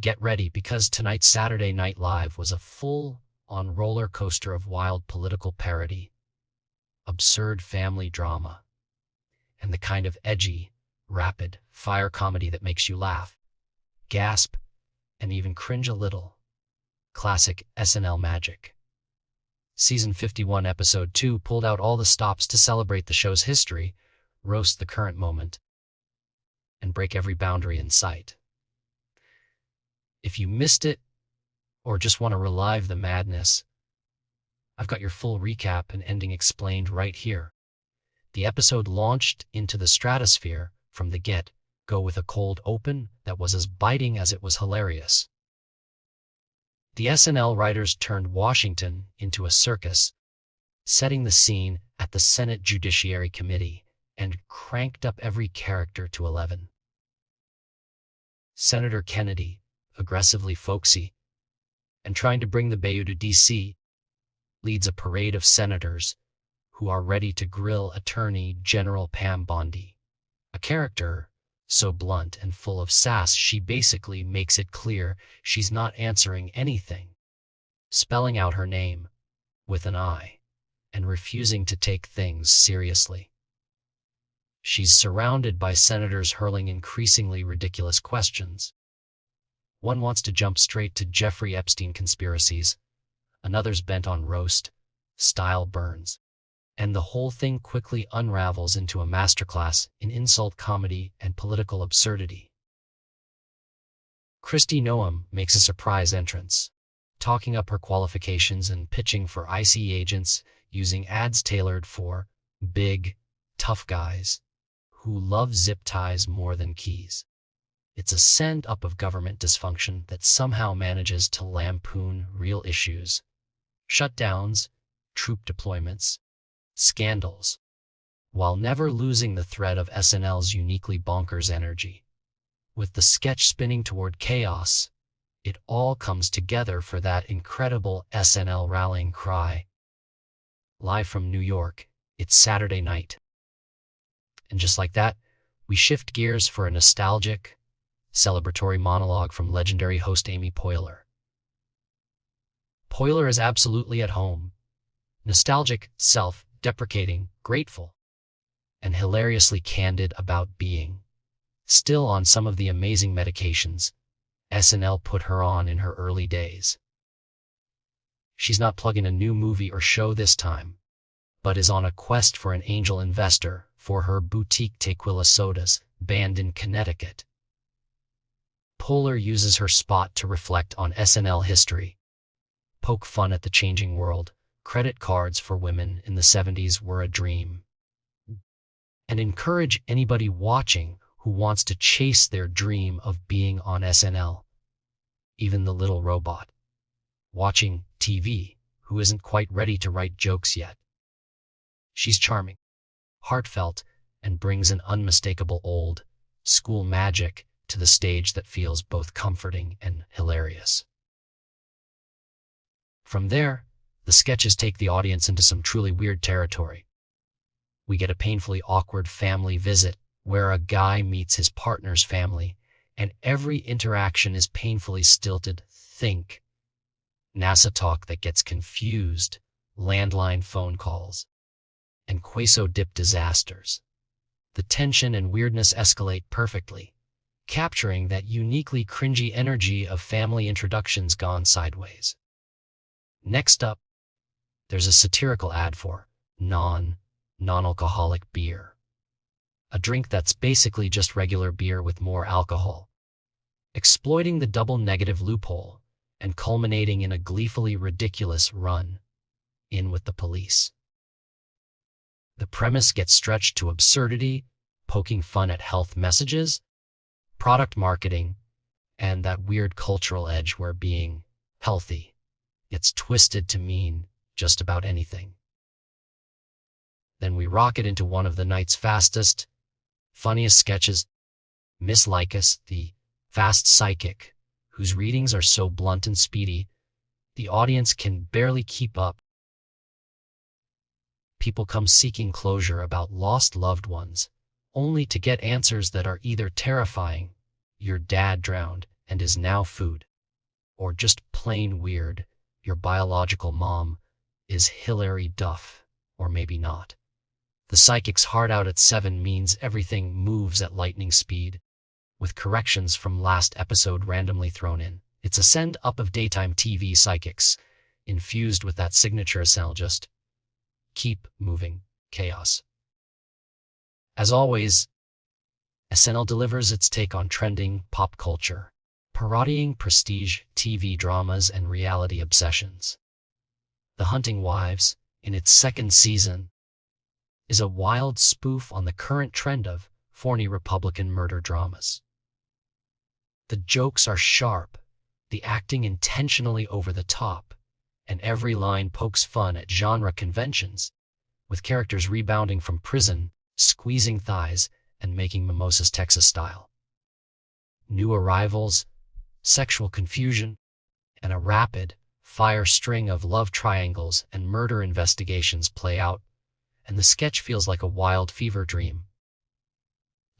get ready because tonight's Saturday Night Live was a full-on roller coaster of wild political parody, absurd family drama, and the kind of edgy, rapid-fire comedy that makes you laugh, gasp, and even cringe a little. Classic SNL magic. Season 51, Episode 2 pulled out all the stops to celebrate the show's history, roast the current moment, and break every boundary in sight. If you missed it, or just want to relive the madness, I've got your full recap and ending explained right here. The episode launched into the stratosphere from the get-go with a cold open that was as biting as it was hilarious. The SNL writers turned Washington into a circus, setting the scene at the Senate Judiciary Committee, and cranked up every character to 11. Senator Kennedy, aggressively folksy, and trying to bring the Bayou to D.C., leads a parade of senators who are ready to grill Attorney General Pam Bondi, a character so blunt and full of sass she basically makes it clear she's not answering anything, spelling out her name with an I, and refusing to take things seriously. She's surrounded by senators hurling increasingly ridiculous questions. One wants to jump straight to Jeffrey Epstein conspiracies, another's bent on roast-style burns, and the whole thing quickly unravels into a masterclass in insult comedy and political absurdity. Kristi Noem makes a surprise entrance, talking up her qualifications and pitching for ICE agents using ads tailored for big, tough guys who love zip ties more than keys. It's a send-up of government dysfunction that somehow manages to lampoon real issues, shutdowns, troop deployments, scandals, while never losing the thread of SNL's uniquely bonkers energy. With the sketch spinning toward chaos, it all comes together for that incredible SNL rallying cry. Live from New York, it's Saturday night. And just like that, we shift gears for a nostalgic, celebratory monologue from legendary host Amy Poehler. Poehler is absolutely at home, nostalgic, self-deprecating, grateful, and hilariously candid about being still on some of the amazing medications SNL put her on in her early days. She's not plugging a new movie or show this time, but is on a quest for an angel investor for her boutique tequila sodas banned in Connecticut. Poehler uses her spot to reflect on SNL history, poke fun at the changing world, credit cards for women in the 70s were a dream, and encourage anybody watching who wants to chase their dream of being on SNL, even the little robot watching TV who isn't quite ready to write jokes yet. She's charming, heartfelt, and brings an unmistakable old school magic to the stage that feels both comforting and hilarious. From there, the sketches take the audience into some truly weird territory. We get a painfully awkward family visit where a guy meets his partner's family, and every interaction is painfully stilted. Think NASA talk that gets confused, landline phone calls, and queso-dip disasters. The tension and weirdness escalate perfectly, capturing that uniquely cringy energy of family introductions gone sideways. Next up, there's a satirical ad for non-alcoholic beer, a drink that's basically just regular beer with more alcohol, exploiting the double negative loophole and culminating in a gleefully ridiculous run-in with the police. The premise gets stretched to absurdity, poking fun at health messages, product marketing, and that weird cultural edge where being healthy gets twisted to mean just about anything. Then we rocket into one of the night's fastest, funniest sketches, Miss Lycus, the fast psychic, whose readings are so blunt and speedy, the audience can barely keep up. People come seeking closure about lost loved ones, only to get answers that are either terrifying, your dad drowned, and is now food. Or just plain weird, your biological mom is Hilary Duff, or maybe not. The psychic's hard out at 7 means everything moves at lightning speed, with corrections from last episode randomly thrown in. It's a send up of daytime TV psychics, infused with that signature SNL just keep moving chaos. As always, SNL delivers its take on trending pop culture, parodying prestige TV dramas and reality obsessions. The Hunting Wives, in its second season, is a wild spoof on the current trend of phony Republican murder dramas. The jokes are sharp, the acting intentionally over the top, and every line pokes fun at genre conventions, with characters rebounding from prison, squeezing thighs, and making mimosas Texas style. New arrivals, sexual confusion, and a rapid-fire string of love triangles and murder investigations play out, and the sketch feels like a wild fever dream.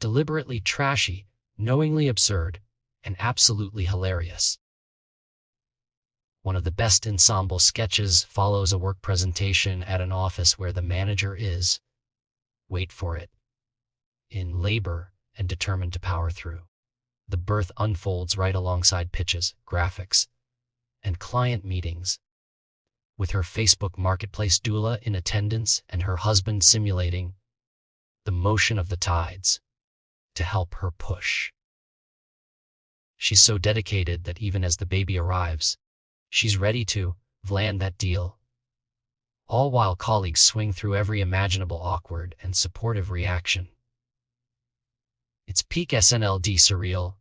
Deliberately trashy, knowingly absurd, and absolutely hilarious. One of the best ensemble sketches follows a work presentation at an office where the manager is, wait for it, in labor and determined to power through. The birth unfolds right alongside pitches, graphics, and client meetings, with her Facebook Marketplace doula in attendance and her husband simulating the motion of the tides to help her push. She's so dedicated that even as the baby arrives, she's ready to land that deal, all while colleagues swing through every imaginable awkward and supportive reaction. It's peak SNLD surreal,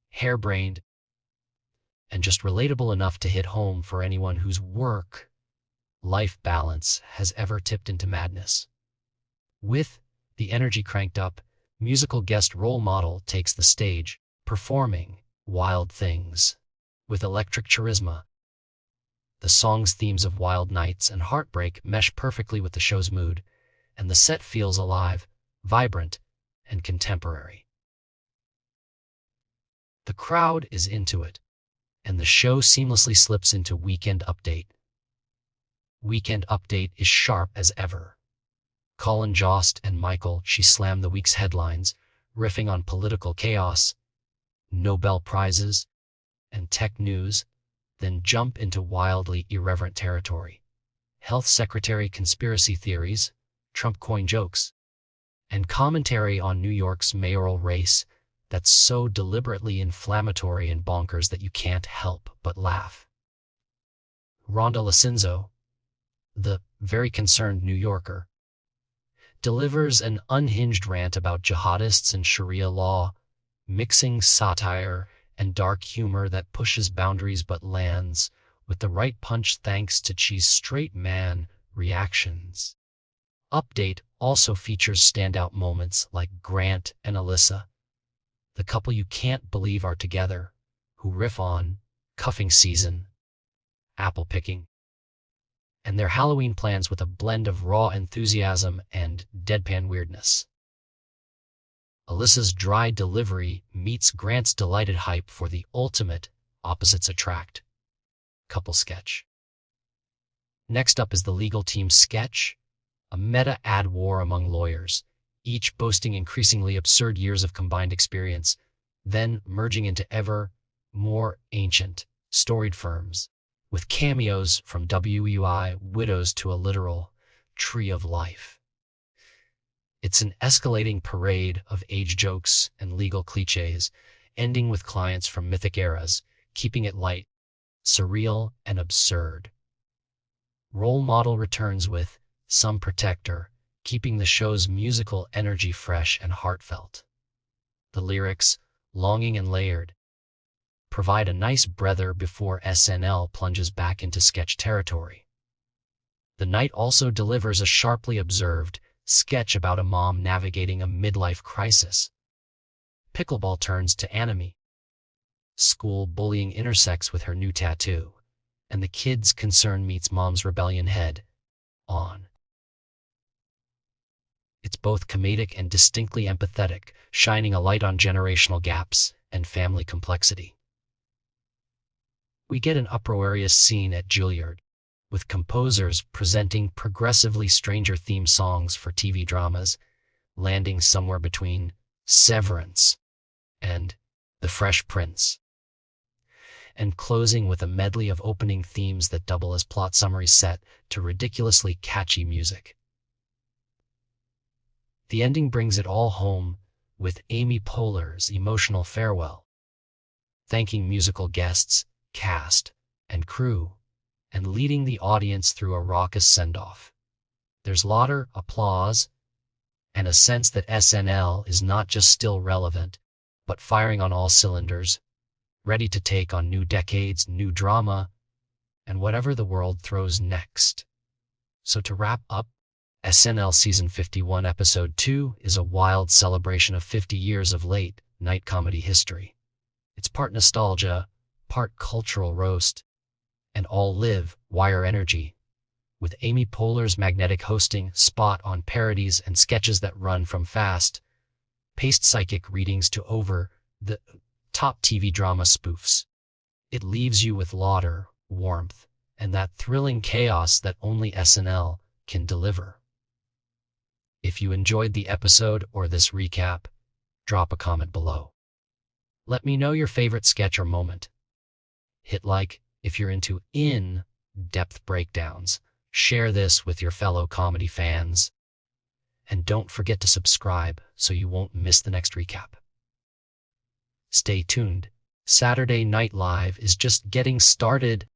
harebrained, and just relatable enough to hit home for anyone whose work-life balance has ever tipped into madness. With the energy cranked up, musical guest role model takes the stage, performing Wild Things with electric charisma. The song's themes of wild nights and heartbreak mesh perfectly with the show's mood, and the set feels alive, vibrant, and contemporary. The crowd is into it, and the show seamlessly slips into Weekend Update. Weekend Update is sharp as ever. Colin Jost and Michael slam the week's headlines, riffing on political chaos, Nobel Prizes, and tech news, then jump into wildly irreverent territory. Health Secretary conspiracy theories, Trump coin jokes, and commentary on New York's mayoral race that's so deliberately inflammatory and bonkers that you can't help but laugh. Rhonda Licenzo, the very concerned New Yorker, delivers an unhinged rant about jihadists and Sharia law, mixing satire and dark humor that pushes boundaries but lands with the right punch thanks to Cheese straight man reactions. Update also features standout moments like Grant and Alyssa, the couple you can't believe are together, who riff on cuffing season, apple picking, and their Halloween plans with a blend of raw enthusiasm and deadpan weirdness. Alyssa's dry delivery meets Grant's delighted hype for the ultimate opposites attract couple sketch. Next up is the legal team sketch, a meta ad war among lawyers, each boasting increasingly absurd years of combined experience, then merging into ever more ancient, storied firms, with cameos from WUI widows to a literal tree of life. It's an escalating parade of age jokes and legal cliches, ending with clients from mythic eras, keeping it light, surreal, and absurd. Role model returns with Some Protector, keeping the show's musical energy fresh and heartfelt. The lyrics, longing and layered, provide a nice breather before SNL plunges back into sketch territory. The night also delivers a sharply observed sketch about a mom navigating a midlife crisis. Pickleball turns to anime. School bullying intersects with her new tattoo, and the kid's concern meets mom's rebellion head on. It's both comedic and distinctly empathetic, shining a light on generational gaps and family complexity. We get an uproarious scene at Juilliard, with composers presenting progressively stranger theme songs for TV dramas, landing somewhere between Severance and The Fresh Prince, and closing with a medley of opening themes that double as plot summaries set to ridiculously catchy music. The ending brings it all home with Amy Poehler's emotional farewell, thanking musical guests, cast, and crew, and leading the audience through a raucous send-off. There's laughter, applause, and a sense that SNL is not just still relevant, but firing on all cylinders, ready to take on new decades, new drama, and whatever the world throws next. So to wrap up, SNL Season 51, Episode 2 is a wild celebration of 50 years of late-night comedy history. It's part nostalgia, part cultural roast, and all live wire energy, with Amy Poehler's magnetic hosting spot on parodies and sketches that run from fast-paced psychic readings to over-the-top TV drama spoofs. It leaves you with laughter, warmth, and that thrilling chaos that only SNL can deliver. If you enjoyed the episode or this recap, drop a comment below. Let me know your favorite sketch or moment. Hit like if you're into in-depth breakdowns. Share this with your fellow comedy fans. And don't forget to subscribe so you won't miss the next recap. Stay tuned. Saturday Night Live is just getting started.